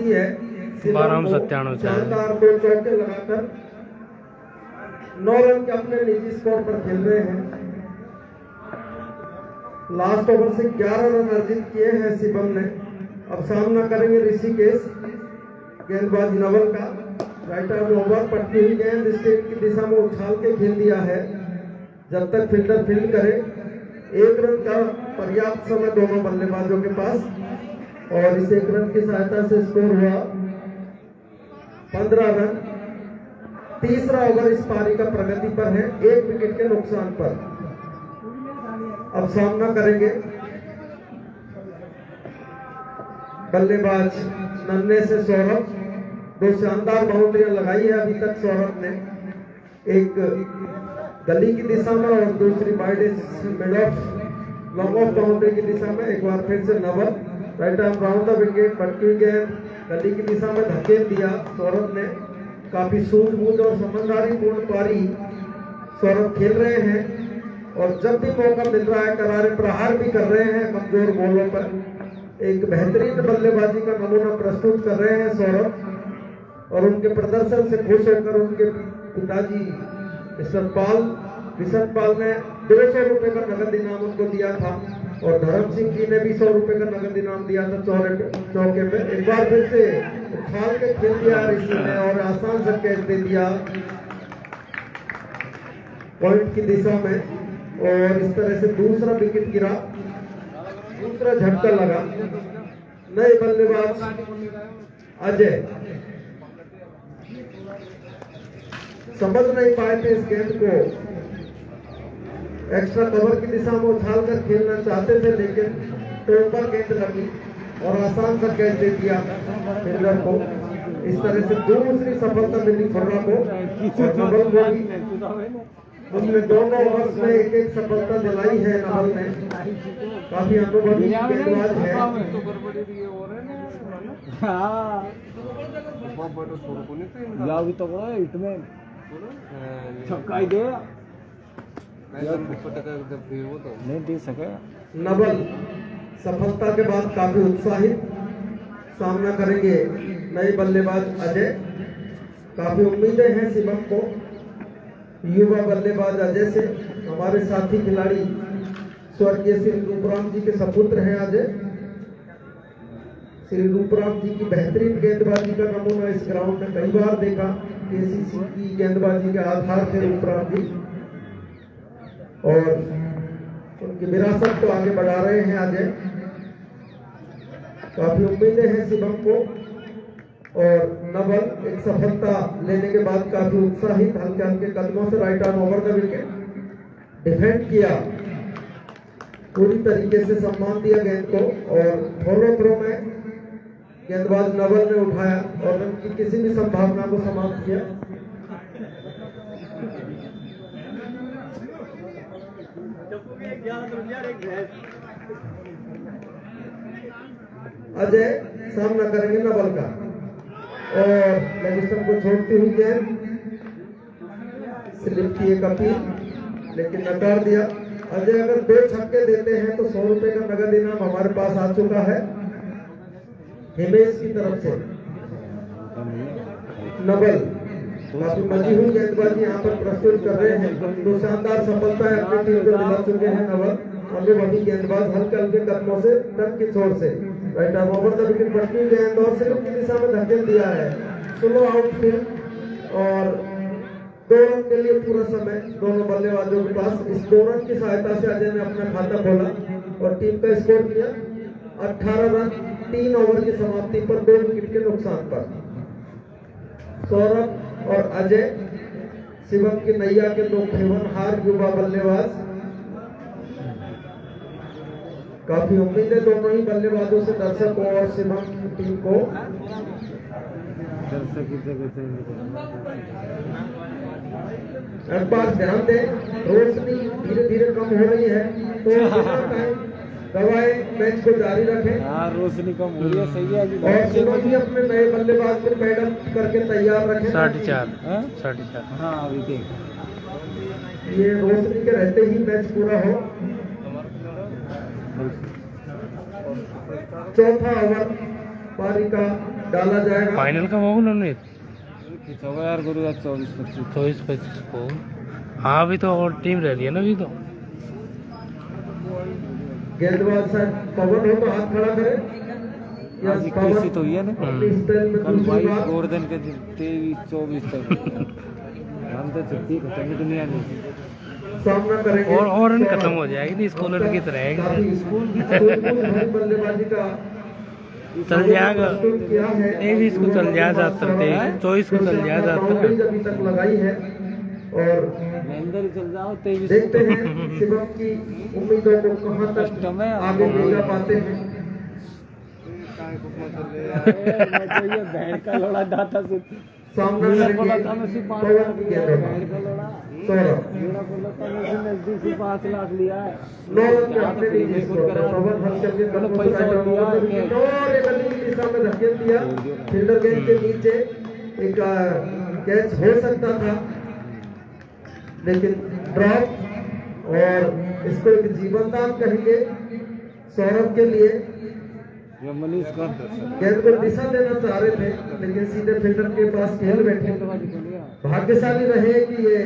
की है। 1297 शानदार 2 चौके लगाकर 9 रन के अपने निजी स्कोर पर खेल रहे हैं। लास्ट ओवर से 11 रन अर्जित किए हैं शिवम ने। अब सामना करेंगे ऋषिकेश। गेंदबाज नवल का राइट आर्म ओवर, पटकी हुई गेंद स्टेट की दिशा में उछाल के खेल दिया है। जब तक फील्डर फील्ड करे 1 रन का पर्याप्त समय दोनों बल्लेबाजों के पास, और इस 1 रन की सहायता से स्कोर हुआ 15 रन। तीसरा ओवर इस पारी का प्रगति पर है, 1 विकेट के नुकसान पर। अब सामना करेंगे बल्लेबाज नन्हे से सौरभ। 2 शानदार बाउंड्रियां लगाई है अभी तक सौरभ ने, एक गली की दिशा में और दूसरी wide mid of long off boundary की दिशा में। एक बार फिर से Naval right arm round the wicket, पटकी गेंद गली की दिशा में धकेल दिया सौरभ ने। काफी सूझबूझ और समझदारी पूर्ण पारी सौरभ खेल रहे हैं, और जब भी मौका मिल रहा है करारे प्रहार भी कर रहे हैं कमजोर बॉलों पर। एक बेहतरीन बल्लेबाजी का नमूना प्रस्तुत कर रहे हैं सौरभ, और उनके प्रदर्शन से खुश होकर उनके पिताजी विशन पाल ने 200 रुपए का नगद इनाम उनको दिया था, और धर्म सिंह जी ने भी 100 रुपए का नगद इनाम दिया था चौके पे। एक बार फिर से उछाल के खेल दिया ऋषि ने और आसान से कैच दे दिया पॉइंट की दिशा में, और इस तरह से दूसरा विकेट गिरा, दूसरा झटका लगा। नए बल्लेबाज अजय समझ नहीं पाए थे इस गेंद को, एक्स्ट्रा कवर की दिशा में उछाल कर खेलना चाहते थे, लेकिन टोपर गेंद लगी और आसान सा कैच दे दिया फील्डर को। इस तरह से दूसरी सफलता मिली खुर्रा को, और नवल को भी उनने दोनों ओवर्स में 1-1 सफलता दिलाई है नवल ने। काफी अनुभवी गेंदबाज है। नहीं दे सके। नवल सफलता के बाद काफी उत्साहित। सामना करेंगे नए बल्लेबाज अजय। काफी उम्मीदें हैं शिवम को युवा बल्लेबाज अजय से। हमारे साथी खिलाड़ी स्वर्गीय श्री रूपराम जी के सपुत्र हैं अजय। श्री रूपराम जी की बेहतरीन गेंदबाजी का नमूना इस ग्राउंड में कई बार देखा। केसीसी की गेंदबाजी के आधार थे रूपराम जी, और उनकी विरासत को आगे बढ़ा रहे हैं अजय। काफी उम्मीदें हैं शिवम को, और नवल एक सफलता लेने के बाद काफी उत्साहित हल्के हल्के कदमों से right arm over the wicket defend किया, पूरी तरीके से सम्मान दिया गेंद को, और फॉलो थ्रो में गेंदबाज नवल ने उठाया और रन की किसी भी संभावना को समाप्त किया। अजय सामना करेंगे नवल का, और लेगिस्टन को छोड़ती हुई गेंद, स्लिप की एक अपील लेकिन नकार दिया। अजय अगर 2 छक्के देते हैं तो 100 रुपए का नगद इनाम हमारे पास आ चुका है हिमेश की तरफ से। नवल काफी मजी हुई गेंदबाजी यहाँ पर प्रस्तुत कर रहे हैं। 2 शानदार सफलताएं अपनी टीम को दिला चुके हैं नवल। अनुभवी गेंदबाज हल्के हल्के कदमों से टन की छोर से right arm over the wicket, पटकी गेंद और स्लिप की दिशा में धकेल दिया है। स्लो आउटफील्ड, और 2 रन के लिए पूरा समय दोनों बल्लेबाजों के पास। इस 2 रन की सहायता से अजय ने अपना खाता खोला और टीम का स्कोर किया 18 रन 3 ओवर की समाप्ति पर 2 विकेट के नुकसान पर। सौरभ और अजय शिवम की नैया के 2 खेवनहार युवा बल्लेबाज। काफी उम्मीदें दोनों ही बल्लेबाजों से दर्शकों और शिवम की टीम को। एक बार ध्यान दें, रोशनी धीरे धीरे कम हो रही है, तो दवाएं मैच को जारी रखें। रोशनी कम हो रही है, सही है। और शिवम भी अपने नए बल्लेबाज को पैडल करके तैयार रखें। 4.5 हाँ अभी देख, ये रोशनी के रहते ही मैच पूरा हो। चौथा ओवर पारी का डाला जाएगा। फाइनल का होगा उन्होंने खिंचाओ यार गुरु यार 24-25 24-25 को। हाँ अभी तो और टीम रह रही है ना अभी तो। गेंदबाज साहब पवन हो तो हाथ खड़ा करें। आज 21 तो हुई है ना, अपनी स्टाइल में कल दूसरी 22 बार गोवर्धन के 23-24 तक हम तो छुट्टी खत्म दुनिया में। सामना करेंगे और रन खत्म हो जाएगी नहीं, स्कॉलर की तरह काफी है। स्कूल की बल्लेबाजी का चल जाएगा प्रस्तुत किया है। 23 को चल जाएगा, 24 को चल जाएगा। बाउंड्री अभी तक लगाई है और महेंद्र ही चल जाओ 23 देखते हैं शिवम की उम्मीदों को कहां तक कस्टम है आगे ले जा पाते हैं। ये बहन का लोड़ा दाता सुन सामना बोला करेंगे था मैं सिर्फ 5 पवन लाख की लिया है, गेंदबाजी। बहन का लोड़ा सौरभ मेरा बोला था मैं से नजदीक से 5 लाख लिया है। 9 रन के अपने टीम स्कोर पर पवन हलचल के कदमों से पैसा राइट लिया आउट है किया और एक गली की दिशा में धकेल दिया। फील्डर गेंद के नीचे एक कैच हो सकता था लेकिन ड्रॉप और इसको एक जीवनदान कहेंगे सौरभ के लिए। ये मनीष का गेंद को दिशा देना चाह रहे थे लेकिन सीधे फील्डर के पास खेल बैठे। भाग्यशाली रहे कि ये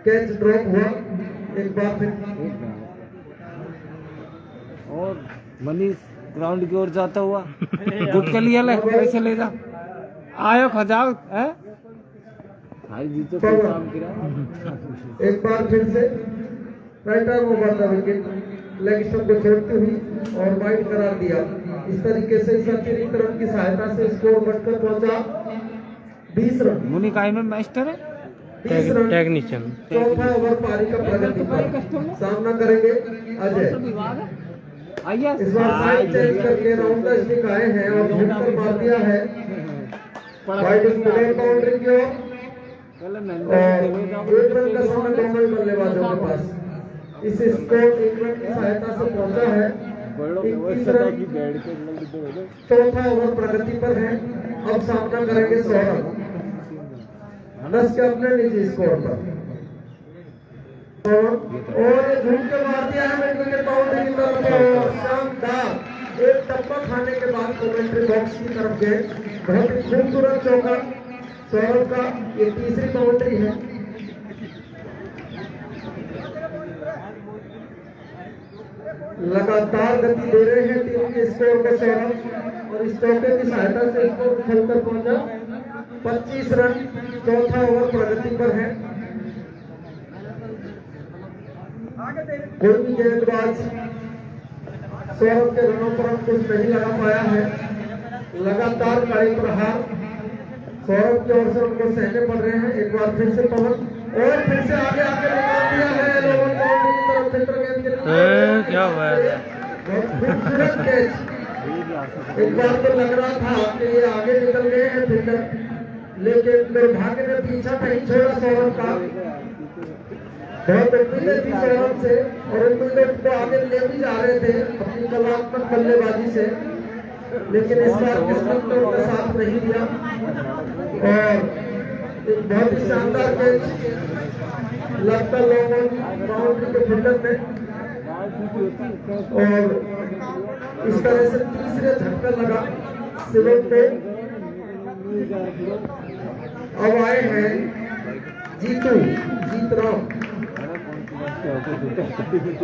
कैच ड्रॉप हुआ एक बार फिर। और मनीष ग्राउंड की ओर जाता हुआ गुट के लिए ले कैसे ले जा आयो खजाओ है भाई जी तो कोई काम किया। एक बार फिर से right arm over the wicket leg stump को छोड़ती हुई और वाइड करार दिया। इस तरीके से इस अतिरिक्त रन की सहायता से स्कोर बढ़कर पहुंचा 20 रन। मुनि काय में मास्टर है 20 रन टेक्नीशियन। चौथा ओवर पारी का प्रगति पर सामना करेंगे अजय। आइए इस बार साइड चेंज करके राउंड द स्टिक आए हैं और घूमकर मार दिया है वाइड मिडल बाउंड्री की ओर। और एक रन का समय दोनों ही बल्लेबाजों के पास। इस स्कोर 1 रन की सहायता से पहुंचा है 21 रन। चौथा ओवर प्रगति पर है। अब सामना करेंगे सौरभ 10 के अपने निजी स्कोर पर। और ये घूम के मार दिया है मिड विकेट बाउंड्री की तरफ और शानदार एक टप्पा खाने के बाद कमेंट्री बॉक्स की तरफ गए। बहुत ही खूबसूरत चौका सौरभ का, ये तीसरी बाउंड्री है। लगातार गति दे रहे हैं टीम के स्कोर को सौरभ और इस चौके की सहायता से स्कोर उछलकर पहुंचा 25 रन। चौथा ओवर प्रगति पर है। कोई भी गेंदबाज सौरभ के रनों पर कुछ नहीं लगा पाया है। लगातार कड़ी प्रहार सौरभ की ओर से उनको सहने पड़ रहे हैं। एक बार फिर से पवन और फिर से आगे आके निकाल दिया है लोअर बाउंड्री की तरफ सेंटर गेंद के लिए। क्या हुआ है? बहुत खूबसूरत कैच। एक बार तो लग रहा था कि ये आगे निकल गए हैं फील्डर लेकिन दुर्भाग्य ने पीछा नहीं छोड़ा सौरभ का। बहुत उम्मीदें थी सौरभ से और उम्मीदें को आगे ले भी जा रहे थे अपनी कलात्मक बल्लेबाजी से लेकिन इस बार किस्मत ने उनका साथ नहीं दिया। और एक बहुत ही शानदार कैच लगता लोगों बाउंड्री के फील्डर में और इस तरह से तीसरे झटका लगा शिवम को। अब आए हैं जीत राम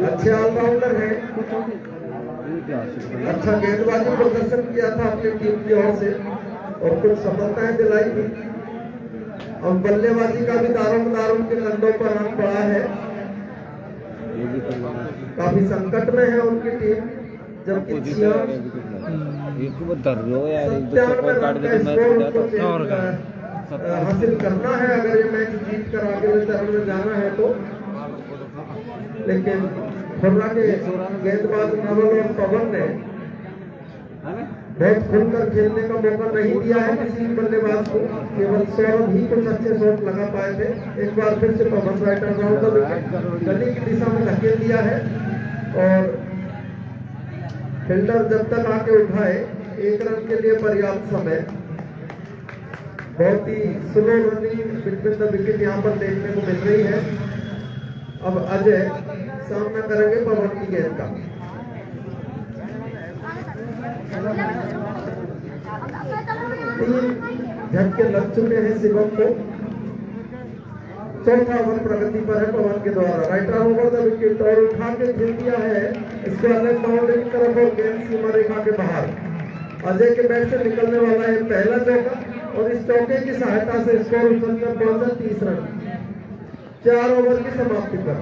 अच्छे ऑलराउंडर हैं। अच्छा गेंदबाजी प्रदर्शन किया था अपनी टीम की ओर से और कुछ सफलताएं दिलाई थी। अब बल्लेबाजी का भी दारोमदार उनके कंधों पर रन पड़ा है। काफी संकट में है उनकी टीम जबकि 97 रन का स्कोर हासिल करना है अगर ये मैच जीत कर आगे चरण में जाना है तो। लेकिन खुर्रा के गेंदबाज नवल और पवन ने बहुत खुलकर खेलने का मौका नहीं दिया है किसी बल्लेबाज को। केवल सौरभ ही कुछ अच्छे शॉट लगा पाए थे। एक बार फिर से पवन राइटर राउंड द विकेट गली की दिशा में धकेल दिया है और फील्डर जब तक आके उठाए 1 रन के लिए पर्याप्त समय। बहुत ही slow running between the wicket यहाँ पर देखने को मिल रही है। अब अजय सामना करेंगे पवन की गेंद का। 3 झटके लग चुके हैं शिवम को। चौथा ओवर प्रगति पर है पवन के द्वारा। Right arm over the wicket और उठा के खेल दिया है इसको अलग बाउंड्री की तरफ और गेंद सीमा रेखा के बाहर। अजय के बैट से निकलने वाला है पहला चौका और इस चौके की सहायता से स्कोर उछलकर पहुंचा 30 रन 4 ओवर की समाप्ति पर।